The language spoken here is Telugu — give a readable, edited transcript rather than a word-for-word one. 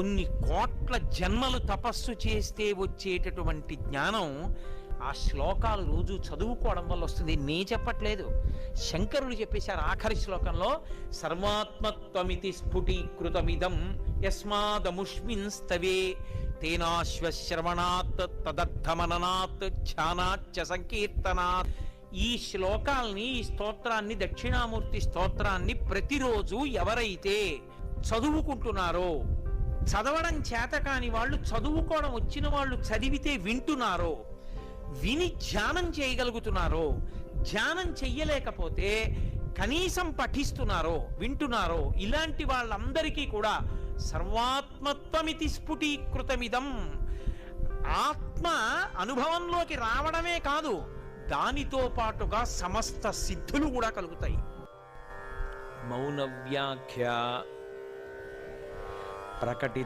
కొన్ని కోట్ల జన్మలు తపస్సు చేస్తే వచ్చేటటువంటి జ్ఞానం ఆ శ్లోకాలు రోజు చదువుకోవడం వల్ల వస్తుంది. నే చెప్పట్లేదు, శంకరులు చెప్పేశారు ఆఖరి శ్లోకంలో, సర్వాత్మత్వమితి స్ఫుటీకృతమిదం యస్మాదముష్మిన్ స్తవే తేనాశ్వశ్రవణాత్ తదర్థమననాత్ ధ్యానాచ్చ సంకీర్తనాత్. ఈ శ్లోకాల్ని, ఈ స్తోత్రాన్ని, దక్షిణామూర్తి స్తోత్రాన్ని ప్రతిరోజు ఎవరైతే చదువుకుంటున్నారో, చదవడం చేత కాని వాళ్ళు, చదువుకోవడం వచ్చిన వాళ్ళు చదివితే వింటున్నారో, విని ధ్యానం చేయగలుగుతున్నారో, ధ్యానం చెయ్యలేకపోతే కనీసం పఠిస్తున్నారో, వింటున్నారో, ఇలాంటి వాళ్ళందరికీ కూడా సర్వాత్మత్వమితి స్ఫుటీకృతమిదం, ఆత్మ అనుభవంలోకి రావడమే కాదు, దానితో పాటుగా సమస్త సిద్ధులు కూడా కలుగుతాయి. మౌన వ్యాఖ్య ప్రకటిత